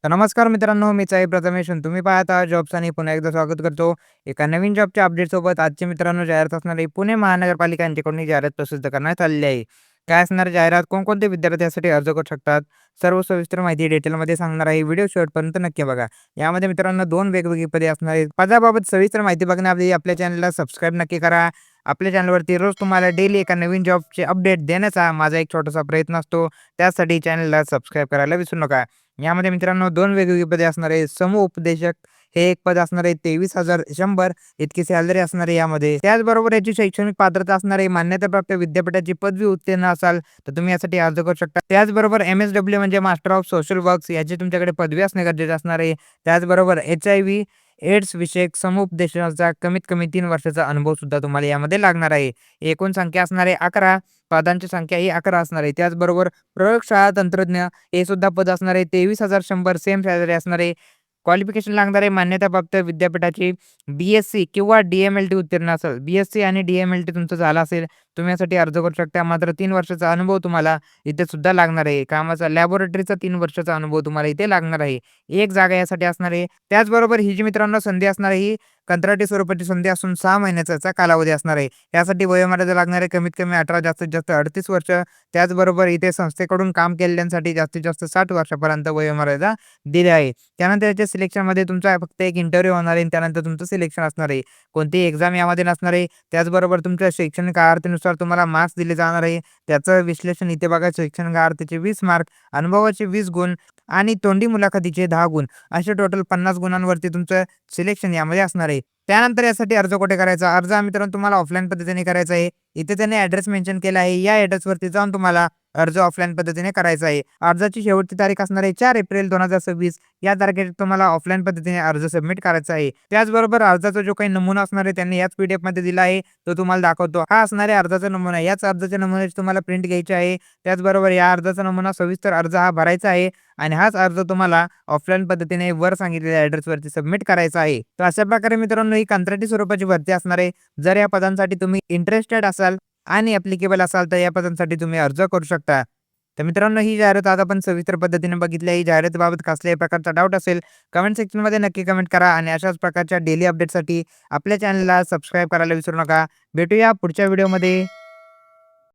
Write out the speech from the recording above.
तर नमस्कार मित्रांनो, मीच आहे प्रथमेश आणि तुम्ही पाहत आहात जॉब्स आणि पुन्हा एकदा स्वागत करतो एका नवीन जॉबच्या अपडेटसोबत. आजची मित्रांनो जाहिरात असणार आहे पुणे महानगरपालिका यांच्याकडून ही जाहिरात प्रसिद्ध करण्यात आलेली आहे. काय असणार जाहिरात, कोणकोणते विद्यार्थी यासाठी अर्ज करू शकतात, सर्व सविस्तर माहिती डिटेलमध्ये सांगणार आहे. व्हिडिओ शेवटपर्यंत नक्की बघा. यामध्ये मित्रांनो 2 वेगवेगळी पदे असणार आहेत. पदाबाबत सविस्तर माहिती बघण्याआधी आपल्या चॅनलला सबस्क्राईब नक्की करा. आपल्या चॅनलवरती रोज तुम्हाला डेली एका नवीन जॉबचे अपडेट देण्याचा माझा एक छोटासा प्रयत्न असतो. त्यासाठी चॅनलला सबस्क्राईब करायला विसरू नका. यामध्ये मित्रांनो 2 वेगवेगळी पदे असणार आहे. समूह उपदेशक हे एक पद असणार आहे, 23,100 इतकी सॅलरी असणार आहे यामध्ये. त्याचबरोबर याची शैक्षणिक पात्रता असणार आहे. मान्यताप्राप्त विद्यापीठाची पदवी उत्तीर्ण असाल तर तुम्ही यासाठी अर्ज करू शकता. त्याचबरोबर MSW म्हणजे मास्टर ऑफ सोशल वर्क्स याची तुमच्याकडे पदवी असणे गरजेचे असणार आहे. त्याचबरोबर HIV एड्स विषयक समुपदेशनाचा कमीत कमी 3 वर्षाचा अनुभव सुद्धा तुम्हाला यामध्ये लागणार आहे. एकूण संख्या असणार आहे 11. पदांची संख्या ही 11 असणार आहे. त्याचबरोबर प्रयोगशाळा तंत्रज्ञ हे सुद्धा पद असणार आहे. 23,100 सेम सॅलरी असणार आहे. क्वालिफिकेशन लागणार आहे मान्यताप्राप्त विद्यापीठाची BSc किंवा DMLT उत्तीर्ण असेल. BSc आणि DMLT तुमचं झालं असेल, तुम्ही यासाठी अर्ज करू शकता. मात्र 3 वर्षाचा अनुभव तुम्हाला इथे सुद्धा लागणार आहे. कामाचा लॅबोरेटरीचा 3 वर्षाचा अनुभव तुम्हाला इथे लागणार आहे. एक जागा यासाठी असणार आहे. त्याचबरोबर ही जी मित्रांनो संधी असणार आहे, ही कंत्राटी स्वरूपाची संधी असून 6 महिन्याचा याचा कालावधी असणार आहे. यासाठी वयोमर्यादा लागणार आहे कमीत कमी 18, जास्तीत जास्त 38 वर्ष. त्याचबरोबर इथे संस्थेकडून काम केलेल्यांसाठी जास्तीत जास्त 60 वर्षापर्यंत वयोमर्यादा दिली आहे. त्यानंतर याच्या सिलेक्शनमध्ये तुमचा फक्त एक इंटरव्ह्यू होणार आहे आणि त्यानंतर तुमचं सिलेक्शन असणार आहे. कोणतीही एक्झाम यामध्ये नसणार आहे. त्याचबरोबर तुमच्या शैक्षणिक अर्थानुसार तुम्हाला मार्क्स दिले जाणार आहे. त्याचं विश्लेषण इथे बघा. शैक्षणिक अर्थाचे 20 मार्क, अनुभवाचे 20 गुण आणि तोंडी मुलाखतीचे 10 गुण, असे टोटल 50 गुणांवरती तुमचं सिलेक्शन यामध्ये असणार आहे. त्यानंतर यासाठी अर्ज कुठे करायचा? अर्ज हा मित्रांनो तुम्हाला ऑफलाईन पद्धतीने करायचा आहे. इथे त्याने ॲड्रेस मेन्शन केला आहे. या ॲड्रेसवरती जाऊन तुम्हाला अर्ज ऑफलाईन पद्धतीने करायचा आहे. अर्जाची शेवटची तारीख असणार आहे 4 एप्रिल 2026. या तारखेत तुम्हाला ऑफलाईन पद्धतीने अर्ज सबमिट करायचा आहे. त्याचबरोबर अर्जाचा जो काही नमुना असणार आहे त्यांनी याच PDF दिला आहे, तो तुम्हाला दाखवतो. हा असणार आहे अर्जाचा नमुना. याच अर्जाच्या नमुन्याची तुम्हाला प्रिंट घ्यायची आहे. त्याचबरोबर या अर्जाचा नमुना सविस्तर अर्ज हा भरायचा आहे आणि हाच अर्ज तुम्हाला ऑफलाईन पद्धतीने वर सांगितलेल्या ॲड्रेसवरती सबमिट करायचा आहे. तर अशा प्रकारे मित्रांनो ही कंत्राटी स्वरूपाची भरती असणार आहे. जर या पदांसाठी तुम्ही इंटरेस्टेड असाल आणि ॲप्लिकेबल असाल तर या पदांसाठी तुम्ही अर्ज करू शकता. तर मित्रांनो ही जाहिरात आज आपण सविस्तर पद्धतीने बघितली आहे. जाहिरातीबाबत कसल्याही प्रकारचा डाऊट असेल कमेंट सेक्शनमध्ये नक्की कमेंट करा आणि अशाच प्रकारच्या डेली अपडेटसाठी आपल्या चॅनलला सबस्क्राईब करायला विसरू नका. भेटूया पुढच्या व्हिडिओमध्ये.